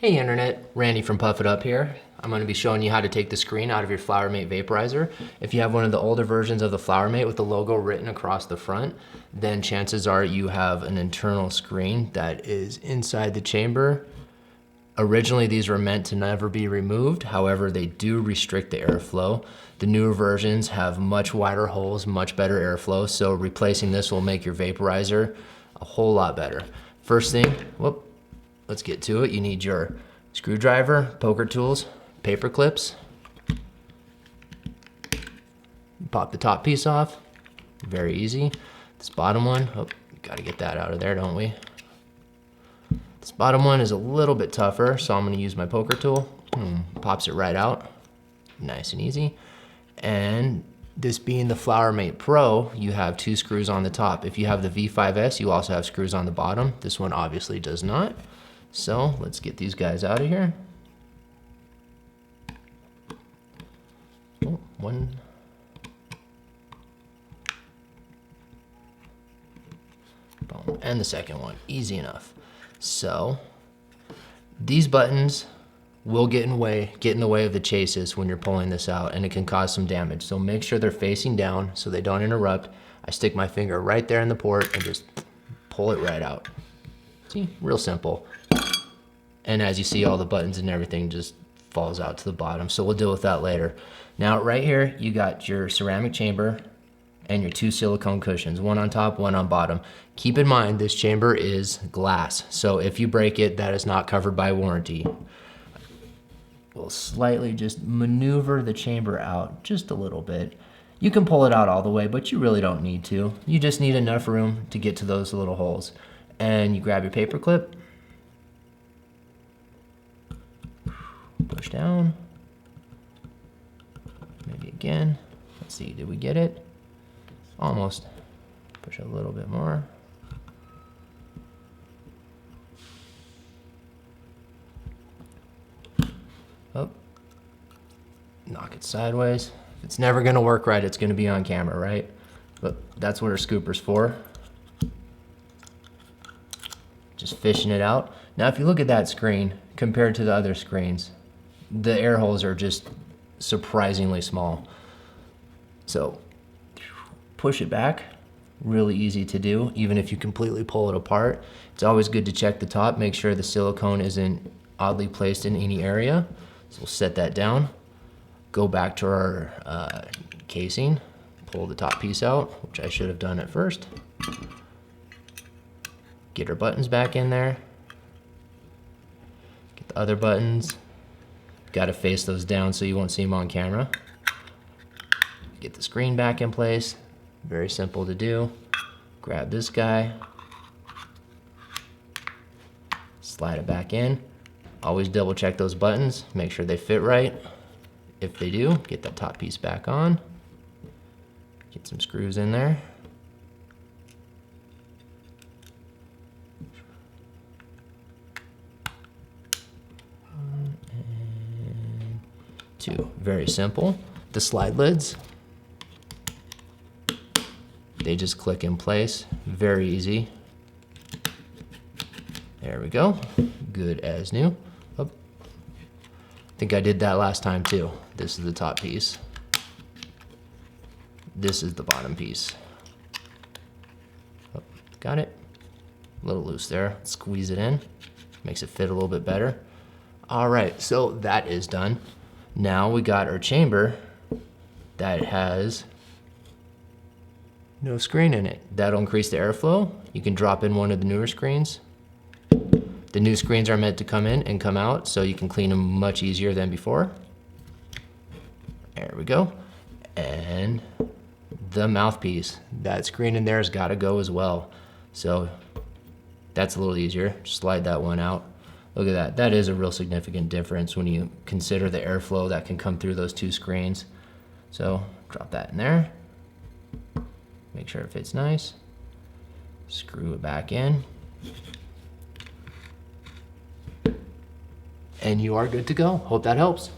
Hey Internet, Randy from Puff It Up here. I'm going to be showing you how to take the screen out of your Flowermate vaporizer. If you have one of the older versions of the Flowermate with the logo written across the front, then chances are you have an internal screen that is inside the chamber. Originally, these were meant to never be removed. However, they do restrict the airflow. The newer versions have much wider holes, much better airflow, so replacing this will make your vaporizer a whole lot better. First thing, let's get to it. You need your screwdriver, poker tools, paper clips. Pop the top piece off, very easy. This bottom one, gotta get that out of there, don't we? This bottom one is a little bit tougher, so I'm gonna use my poker tool. Pops it right out, nice and easy. And this being the Flowermate Pro, you have 2 screws on the top. If you have the V5S, you also have screws on the bottom. This one obviously does not. So let's get these guys out of here. One. Boom. And the second one, easy enough. So these buttons will get in the way of the chases when you're pulling this out, and it can cause some damage. So make sure they're facing down so they don't interrupt. I stick my finger right there in the port and just pull it right out. See, real simple. And as you see, all the buttons and everything just falls out to the bottom. So we'll deal with that later. Now right here, you got your ceramic chamber and your 2 silicone cushions, one on top, one on bottom. Keep in mind, this chamber is glass. So if you break it, that is not covered by warranty. We'll slightly just maneuver the chamber out just a little bit. You can pull it out all the way, but you really don't need to. You just need enough room to get to those little holes. And you grab your paper clip, push down, maybe again. Let's see, did we get it? Almost. Push a little bit more. Oh, knock it sideways. It's never gonna work right, it's gonna be on camera, right? But that's what our scooper's for. Just fishing it out. Now if you look at that screen compared to the other screens, the air holes are just surprisingly small. So push it back, really easy to do, even if you completely pull it apart. It's always good to check the top, make sure the silicone isn't oddly placed in any area. So we'll set that down, go back to our casing, pull the top piece out, which I should have done at first. Get our buttons back in there. Get the other buttons. Got to face those down so you won't see them on camera. Get the screen back in place. Very simple to do. Grab this guy. Slide it back in. Always double check those buttons. Make sure they fit right. If they do, get that top piece back on. Get some screws in there. Two, very simple. The slide lids, they just click in place, very easy. There we go, good as new. I think I did that last time too. This is the top piece. This is the bottom piece. Got it, a little loose there. Squeeze it in, makes it fit a little bit better. All right, so that is done. Now we got our chamber that has no screen in it. That'll increase the airflow. You can drop in one of the newer screens. The new screens are meant to come in and come out, so you can clean them much easier than before. There we go. And the mouthpiece. That screen in there has got to go as well. So that's a little easier. Just slide that one out. Look at that, that is a real significant difference when you consider the airflow that can come through those 2 screens. So drop that in there, make sure it fits nice, screw it back in, and you are good to go. Hope that helps.